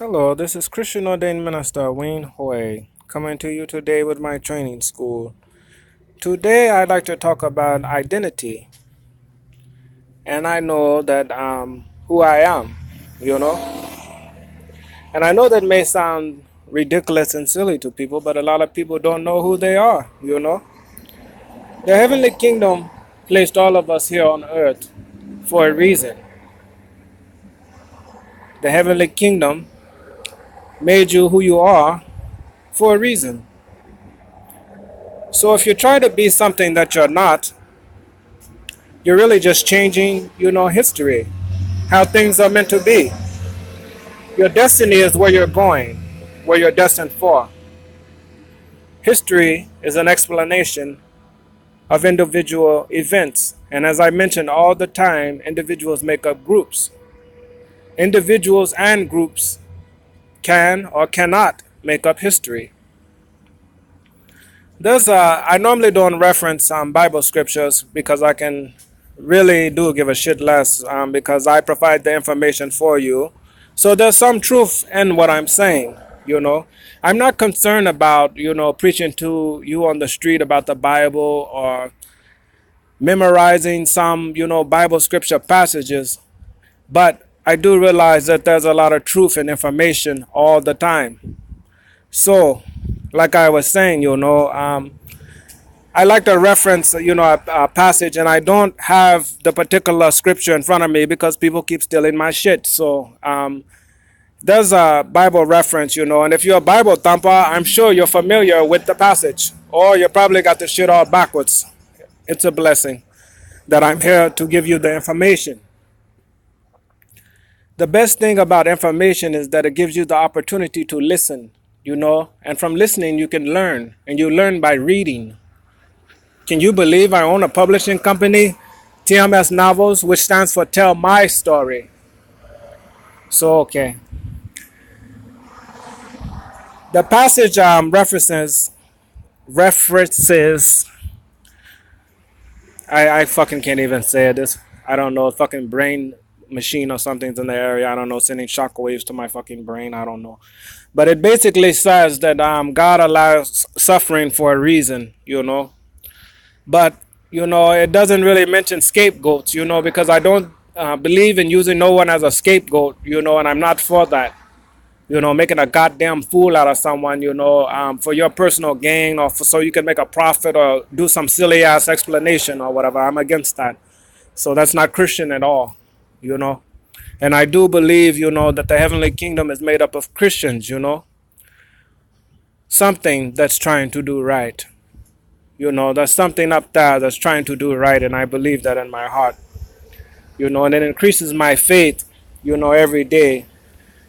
Hello, this is Christian Ordained Minister Wayne Hoy coming to you today with my training school. Today I'd like to talk about identity, and I know that who I am, you know. And I know that may sound ridiculous and silly to people, but a lot of people don't know who they are, you know. The heavenly kingdom placed all of us here on earth for a reason. The heavenly kingdom made you who you are for a reason. So if you try to be something that you're not, you're really just changing, history, how things are meant to be. Your destiny is where you're going, where you're destined for. History is an explanation of individual events. And as I mentioned all the time, individuals make up groups. Individuals and groups can or cannot make up history. I normally don't reference Bible scriptures because I can really do give a shit less because I provide the information for you. So there's some truth in what I'm saying, you know. I'm not concerned about, preaching to you on the street about the Bible or memorizing some, Bible scripture passages. But I do realize that there's a lot of truth and information all the time. So, like I was saying, I like to reference, a passage, and I don't have the particular scripture in front of me because people keep stealing my shit. So, there's a Bible reference, and if you're a Bible thumper, I'm sure you're familiar with the passage, or you probably got the shit all backwards. It's a blessing that I'm here to give you the information. The best thing about information is that it gives you the opportunity to listen, and from listening, you can learn, and you learn by reading. Can you believe I own a publishing company, TMS Novels, which stands for Tell My Story? So, okay. The passage references. I fucking can't even say this. I don't know, fucking brain machine or something's in the area. I don't know, sending shockwaves to my fucking brain. I don't know. But it basically says that God allows suffering for a reason, But, it doesn't really mention scapegoats, because I don't believe in using no one as a scapegoat, and I'm not for that. Making a goddamn fool out of someone, for your personal gain or so you can make a profit or do some silly ass explanation or whatever. I'm against that. So that's not Christian at all, And I do believe, that the heavenly kingdom is made up of Christians, Something that's trying to do right. There's something up there that's trying to do right, and I believe that in my heart. And it increases my faith, every day.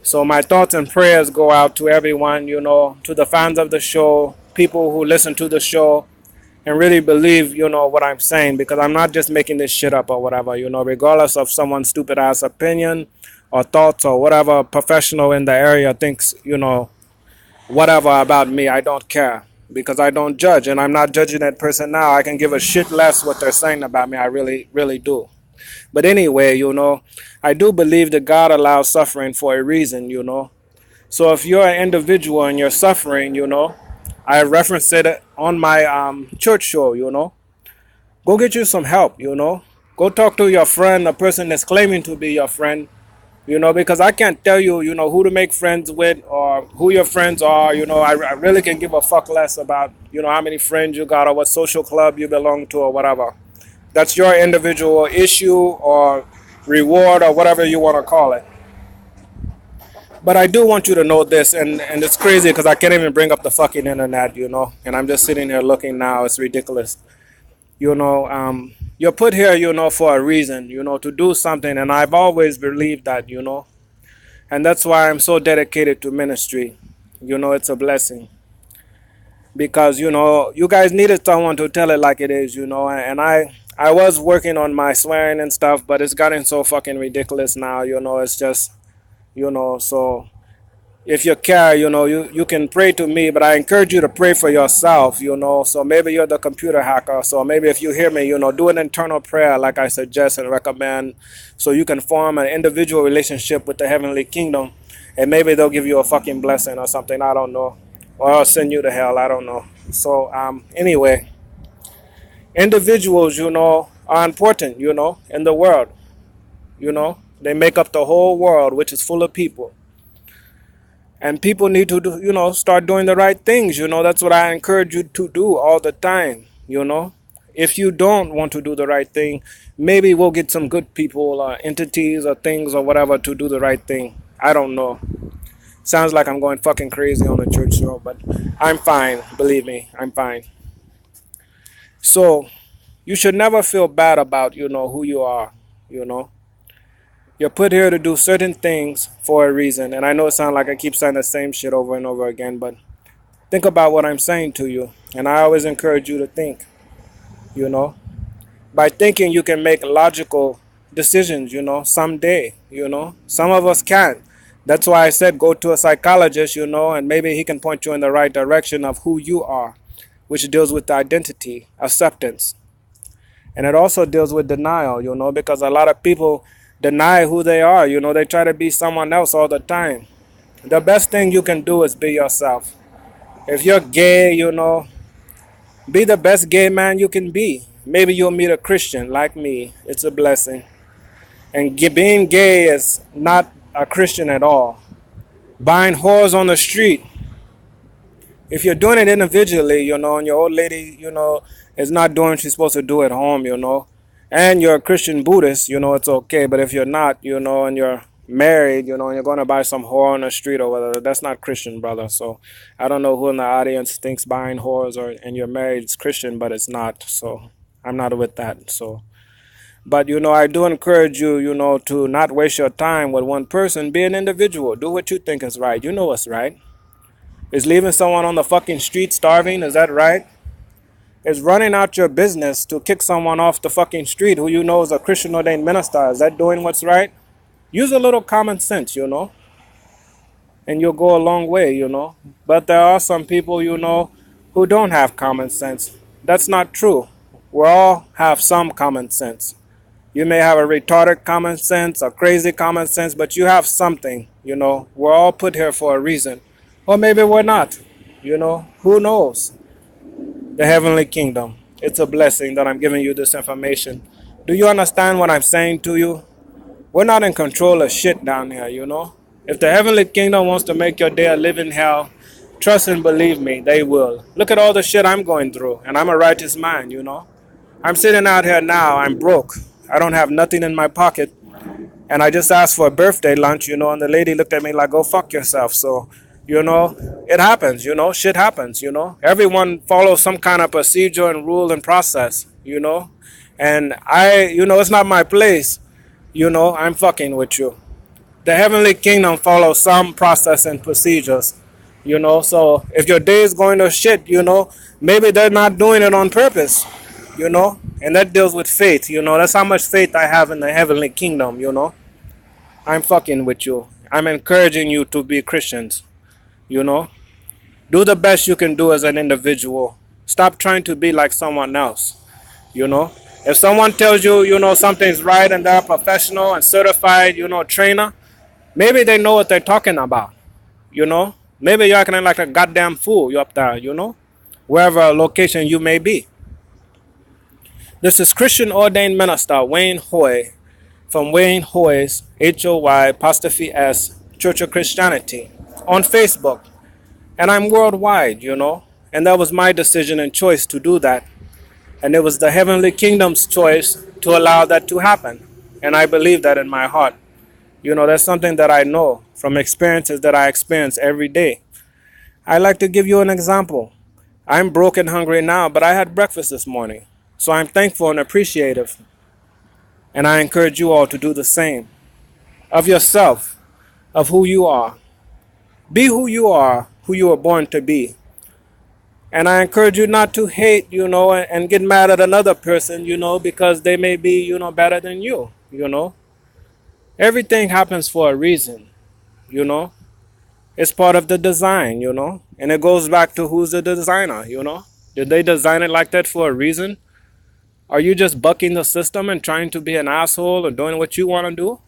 So my thoughts and prayers go out to everyone, to the fans of the show, people who listen to the show, and really believe, what I'm saying, because I'm not just making this shit up or whatever, regardless of someone's stupid ass opinion or thoughts or whatever professional in the area thinks, whatever about me, I don't care. Because I don't judge, and I'm not judging that person now. I can give a shit less what they're saying about me. I really, really do. But anyway, I do believe that God allows suffering for a reason, So if you're an individual and you're suffering, I referenced it on my church show, Go get you some help, Go talk to your friend, the person that's claiming to be your friend, because I can't tell you, who to make friends with or who your friends are. I really can give a fuck less about, how many friends you got or what social club you belong to or whatever. That's your individual issue or reward or whatever you want to call it. But I do want you to know this, and it's crazy because I can't even bring up the fucking internet, and I'm just sitting here looking now. It's ridiculous. You're put here, for a reason, to do something, and I've always believed that, and that's why I'm so dedicated to ministry. It's a blessing. Because, you guys needed someone to tell it like it is, and I was working on my swearing and stuff, but it's gotten so fucking ridiculous now, it's just, so if you care, you can pray to me, but I encourage you to pray for yourself, so maybe you're the computer hacker, so maybe if you hear me, do an internal prayer like I suggest and recommend, so you can form an individual relationship with the heavenly kingdom, and maybe they'll give you a fucking blessing or something. I don't know, or I'll send you to hell. I don't know. So anyway, individuals, are important, in the world. They make up the whole world, which is full of people. And people need to do, start doing the right things. That's what I encourage you to do all the time. If you don't want to do the right thing, maybe we'll get some good people or entities or things or whatever to do the right thing. I don't know. Sounds like I'm going fucking crazy on the church show, but I'm fine. Believe me, I'm fine. So you should never feel bad about, who you are, You're put here to do certain things for a reason. And I know it sounds like I keep saying the same shit over and over again, but think about what I'm saying to you. And I always encourage you to think, By thinking, you can make logical decisions, someday, Some of us can't. That's why I said go to a psychologist, and maybe he can point you in the right direction of who you are, which deals with identity, acceptance. And it also deals with denial, because a lot of people deny who they are. They try to be someone else all the time. The best thing you can do is be yourself. If you're gay, be the best gay man you can be. Maybe you'll meet a Christian like me. It's a blessing. And being gay is not a Christian at all. Buying whores on the street. If you're doing it individually, and your old lady, is not doing what she's supposed to do at home, and you're a Christian Buddhist, it's okay. But if you're not, and you're married, and you're going to buy some whore on the street or whatever, that's not Christian, brother. So I don't know who in the audience thinks buying whores and you're married is Christian, but it's not. So I'm not with that. So, but, I do encourage you, to not waste your time with one person. Be an individual. Do what you think is right. You know what's right. Is leaving someone on the fucking street starving? Is that right? Is running out your business to kick someone off the fucking street who you know is a Christian ordained minister? Is that doing what's right? Use a little common sense, and you'll go a long way, But there are some people, who don't have common sense. That's not true. We all have some common sense. You may have a retarded common sense, a crazy common sense, but you have something, We're all put here for a reason. Or maybe we're not, Who knows? The heavenly kingdom. It's a blessing that I'm giving you this information. Do you understand what I'm saying to you? We're not in control of shit down here, If the heavenly kingdom wants to make your day a living hell, trust and believe me, they will. Look at all the shit I'm going through, and I'm a righteous man, I'm sitting out here now, I'm broke. I don't have nothing in my pocket. And I just asked for a birthday lunch, and the lady looked at me like, go fuck yourself. So, it happens, shit happens, Everyone follows some kind of procedure and rule and process, And it's not my place, I'm fucking with you. The heavenly kingdom follows some process and procedures, So if your day is going to shit, maybe they're not doing it on purpose, And that deals with faith, That's how much faith I have in the heavenly kingdom, I'm fucking with you. I'm encouraging you to be Christians. Do the best you can do as an individual. Stop trying to be like someone else. If someone tells you, something's right and they're a professional and certified, trainer, maybe they know what they're talking about. Maybe you're acting like a goddamn fool. You're up there, wherever location you may be. This is Christian Ordained Minister Wayne Hoy from Wayne Hoy's HOY''S Church of Christianity on Facebook. And I'm worldwide, And that was my decision and choice to do that. And it was the heavenly kingdom's choice to allow that to happen. And I believe that in my heart. That's something that I know from experiences that I experience every day. I like to give you an example. I'm broke and hungry now, but I had breakfast this morning. So I'm thankful and appreciative. And I encourage you all to do the same. Of yourself, of who you are. Be who you are, who you were born to be. And I encourage you not to hate, and get mad at another person, because they may be, better than you, Everything happens for a reason, It's part of the design, And it goes back to who's the designer, Did they design it like that for a reason? Are you just bucking the system and trying to be an asshole or doing what you want to do?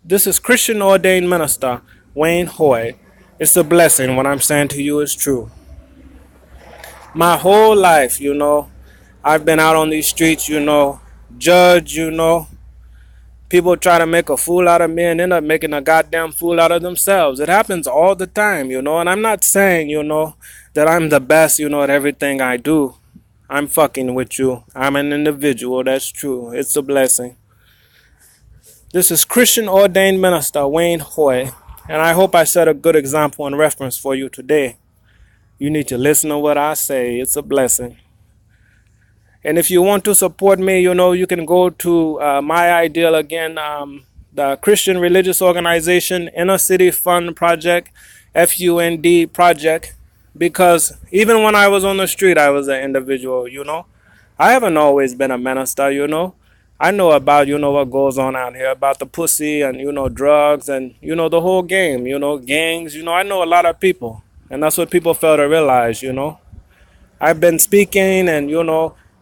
This is Christian Ordained Minister Wayne Hoy from Wayne Hoy's HOY''S Church of Christianity on Facebook. And I'm worldwide, This is Christian Ordained Minister Wayne Hoy. It's a blessing. What I'm saying to you is true. My whole life, I've been out on these streets, judged, people try to make a fool out of me and end up making a goddamn fool out of themselves. It happens all the time, and I'm not saying, that I'm the best, at everything I do. I'm fucking with you. I'm an individual, that's true. It's a blessing. This is Christian Ordained Minister Wayne Hoy, and I hope I set a good example and reference for you today. You need to listen to what I say. It's a blessing. And if you want to support me, you can go to my ideal again, the Christian Religious Organization Inner City Fund Project, FUND Project, because even when I was on the street, I was an individual, I haven't always been a minister, I know about, what goes on out here, about the pussy and, drugs and, the whole game, gangs, I know a lot of people. And that's what people fail to realize, I've been speaking and,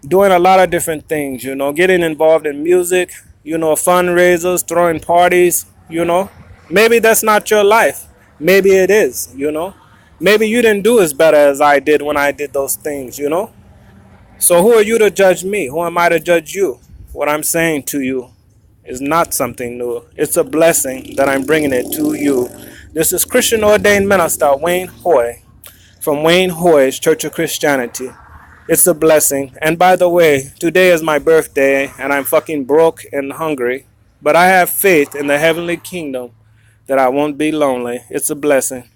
doing a lot of different things, getting involved in music, fundraisers, throwing parties, Maybe that's not your life. Maybe it is, Maybe you didn't do as better as I did when I did those things, So who are you to judge me? Who am I to judge you? What I'm saying to you is not something new. It's a blessing that I'm bringing it to you. This is Christian Ordained Minister Wayne Hoy from Wayne Hoy's Church of Christianity. It's a blessing. And by the way, today is my birthday and I'm fucking broke and hungry. But I have faith in the heavenly kingdom that I won't be lonely. It's a blessing.